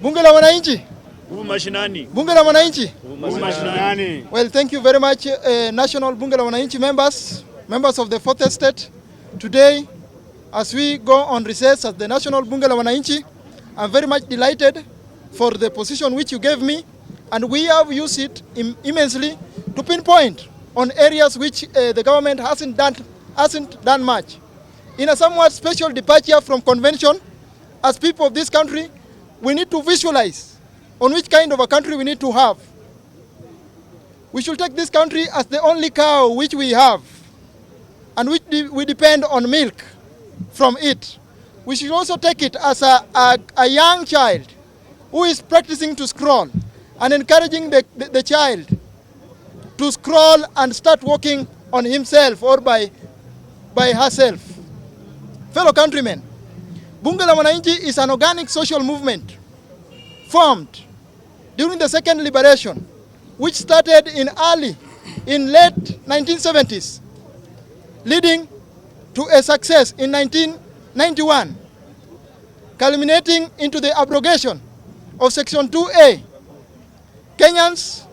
Bunge la Mwananchi. Mashinani. Bunge la Mwananchi. Mashinani. Well, thank you very much, National Bunge la Mwananchi members of the fourth estate. Today, as we go on recess at the National Bunge la Mwananchi, I'm very much delighted for the position which you gave me, and we have used it immensely to pinpoint on areas which the government hasn't done much. In a somewhat special departure from convention, as people of this country, we need to visualize on which kind of a country we need to have. We should take this country as the only cow which we have, and which we depend on milk from it. We should also take it as a young child who is practicing to scroll and encouraging the child to scroll and start walking on himself or by herself. Fellow countrymen, Bunge la Mwananchi is an organic social movement formed during the second liberation, which started in late 1970s, leading to a success in 1991, culminating into the abrogation of Section 2A. Kenyans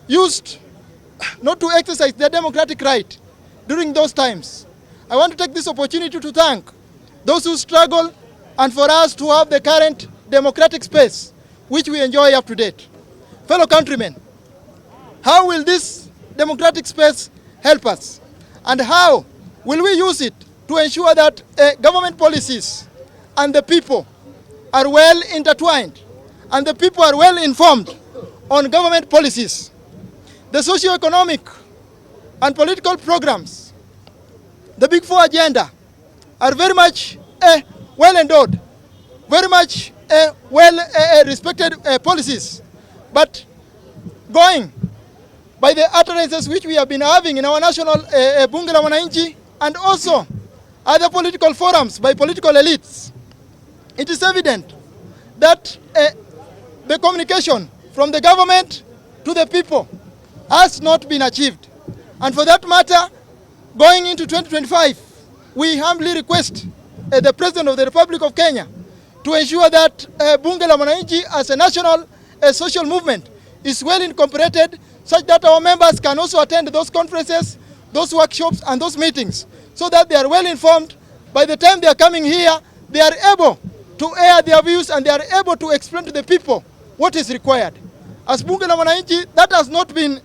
used not to exercise their democratic right during those times. I want to take this opportunity to thank those who struggle and for us to have the current democratic space which we enjoy up to date. Fellow countrymen, how will this democratic space help us? And how will we use it to ensure that government policies and the people are well intertwined and the people are well informed on government policies? The socio-economic and political programs, the Big Four agenda, are very much well endowed, very much respected policies. But going by the utterances which we have been having in our national Bunge la Mwananchi and also other political forums by political elites, it is evident that the communication from the government to the people has not been achieved. And for that matter, going into 2025, we humbly request the President of the Republic of Kenya to ensure that Bunge la Mwananchi as a national social movement is well incorporated, such that our members can also attend those conferences, those workshops and those meetings, so that they are well informed. By the time they are coming here, they are able to air their views and they are able to explain to the people what is required. As Bunge la Mwananchi, that has not been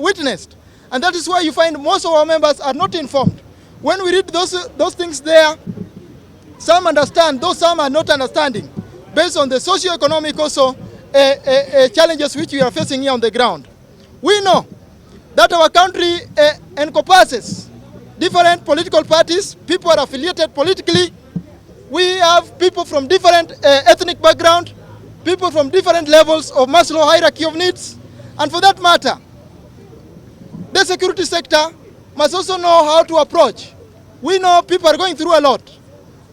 witnessed, and that is why you find most of our members are not informed. When we read those things there, some understand, though some are not understanding, based on the socio-economic also challenges which we are facing here on the ground. We know that our country encompasses different political parties. People are affiliated politically. We have people from different ethnic background, people from different levels of Maslow hierarchy of needs. And for that matter, the security sector must also know how to approach. We know people are going through a lot,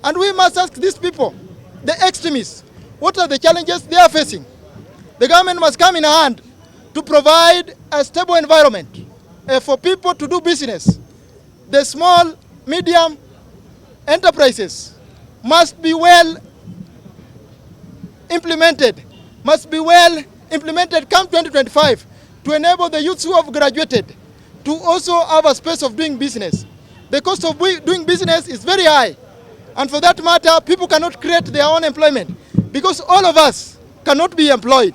and we must ask these people, the extremists, what are the challenges they are facing. The government must come in a hand to provide a stable environment for people to do business. The small, medium enterprises must be well implemented, come 2025, to enable the youths who have graduated to also have a space of doing business. The cost of doing business is very high, and for that matter, people cannot create their own employment because all of us cannot be employed.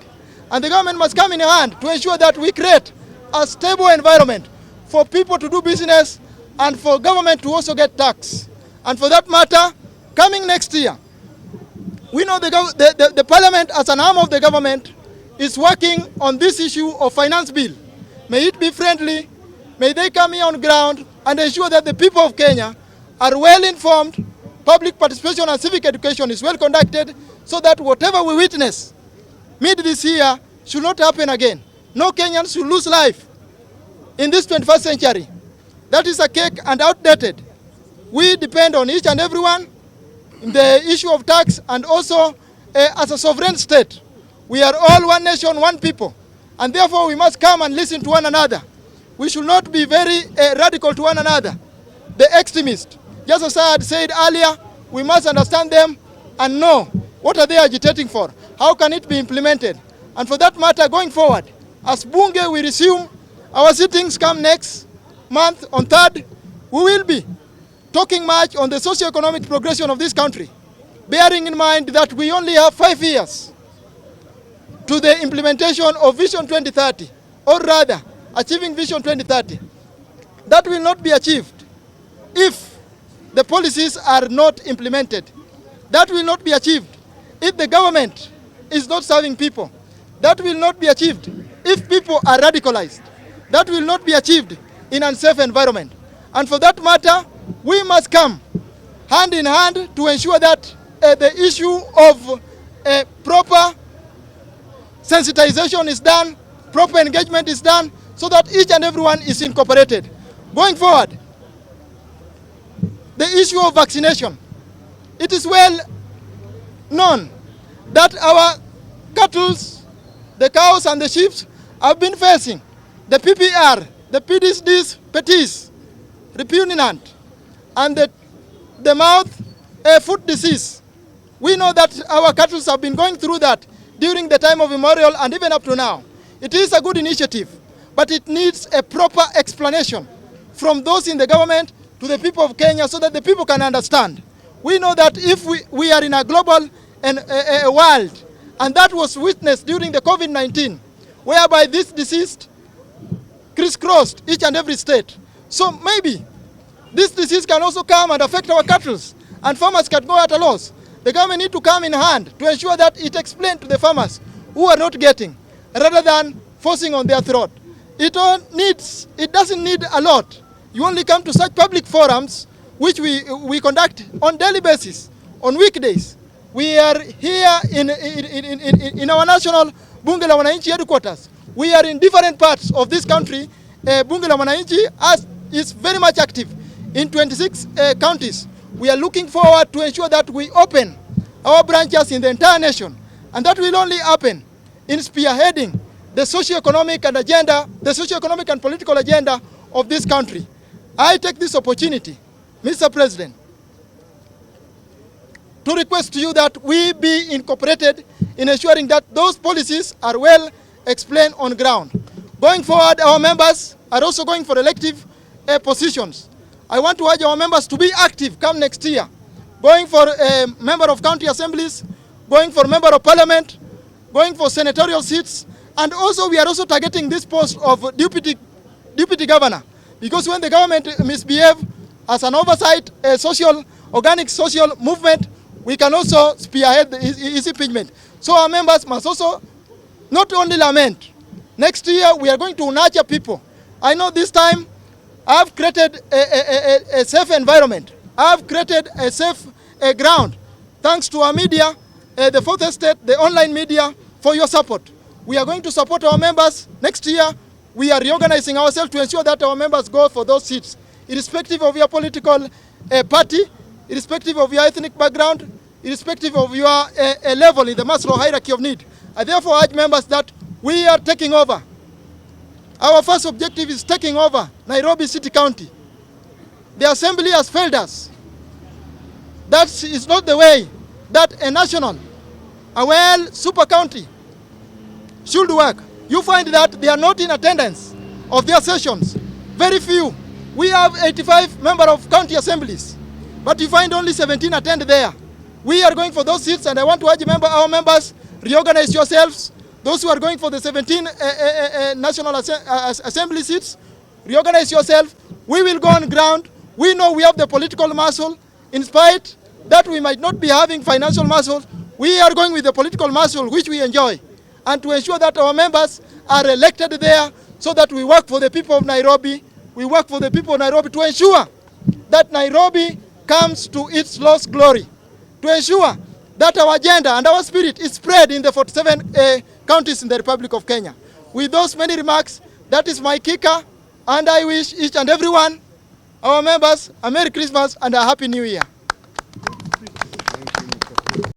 And the government must come in hand to ensure that we create a stable environment for people to do business and for government to also get tax. And for that matter, coming next year, we know the parliament as an arm of the government is working on this issue of finance bill. May it be friendly, may they come here on ground and ensure that the people of Kenya are well informed, public participation and civic education is well conducted, so that whatever we witness mid this year should not happen again. No Kenyans should lose life in this 21st century. That is archaic and outdated. We depend on each and everyone in the issue of tax, and also as a sovereign state. We are all one nation, one people, and therefore we must come and listen to one another. We should not be very radical to one another. The extremists, just as I had said earlier, we must understand them and know what What are they agitating for? How can it be implemented? And for that matter, going forward, as Bunge we resume our sittings come next month on 3rd, we will be talking much on the socio-economic progression of this country, bearing in mind that we only have 5 years to the implementation of Vision 2030, or rather, achieving Vision 2030. That will not be achieved if the policies are not implemented. That will not be achieved if the government is not serving people. That will not be achieved if people are radicalized. That will not be achieved in an unsafe environment. And for that matter, we must come hand in hand to ensure that the issue of proper sensitization is done, proper engagement is done, so that each and everyone is incorporated. Going forward, the issue of vaccination. It is well known that our cattle, the cows and the sheep have been facing the PPR, the pedis, repugnant, and the mouth foot disease. We know that our cattle have been going through that during the time of immemorial and even up to now. It is a good initiative, but it needs a proper explanation from those in the government to the people of Kenya so that the people can understand. We know that if we are in a global world, and that was witnessed during the COVID-19, whereby this disease crisscrossed each and every state. So maybe this disease can also come and affect our cattle, and farmers can go at a loss. The government need to come in hand to ensure that it explains to the farmers who are not getting, rather than forcing on their throat. It doesn't need a lot. You only come to such public forums, which we conduct on daily basis, on weekdays. We are here in our national Bunge la Mwananchi headquarters. We are in different parts of this country. Bunge la Mwananchi is very much active in 26 counties. We are looking forward to ensure that we open our branches in the entire nation, and that will only happen in spearheading the socio-economic and political agenda of this country. I take this opportunity, Mr. President, to request to you that we be incorporated in ensuring that those policies are well explained on ground. Going forward, our members are also going for elective positions. I want to urge our members to be active come next year, going for a member of county assemblies, going for member of parliament, going for senatorial seats, and also we are also targeting this post of deputy governor, because when the government misbehave as an oversight, organic social movement, we can also spearhead his impeachment. So our members must also not only lament. Next year we are going to nurture people. I know this time I have created a safe environment. I have created a safe ground. Thanks to our media, the Fourth Estate, the online media, for your support. We are going to support our members. Next year, we are reorganizing ourselves to ensure that our members go for those seats, irrespective of your political party, irrespective of your ethnic background, irrespective of your level in the Maslow hierarchy of need. I therefore urge members that we are taking over. Our first objective is taking over Nairobi City County. The assembly has failed us. That is not the way that a national, a super county should work. You find that they are not in attendance of their sessions. Very few. We have 85 members of county assemblies, but you find only 17 attend there. We are going for those seats, and I want to urge our members, reorganize yourselves. Those who are going for the 17 National Assembly seats, reorganize yourself. We will go on ground. We know we have the political muscle. In spite that we might not be having financial muscle, we are going with the political muscle which we enjoy. And to ensure that our members are elected there so that we work for the people of Nairobi. We work for the people of Nairobi to ensure that Nairobi comes to its lost glory. To ensure that our agenda and our spirit is spread in the 47 counties in the Republic of Kenya. With those many remarks, that is my kicker, and I wish each and everyone, our members, a Merry Christmas and a Happy New Year.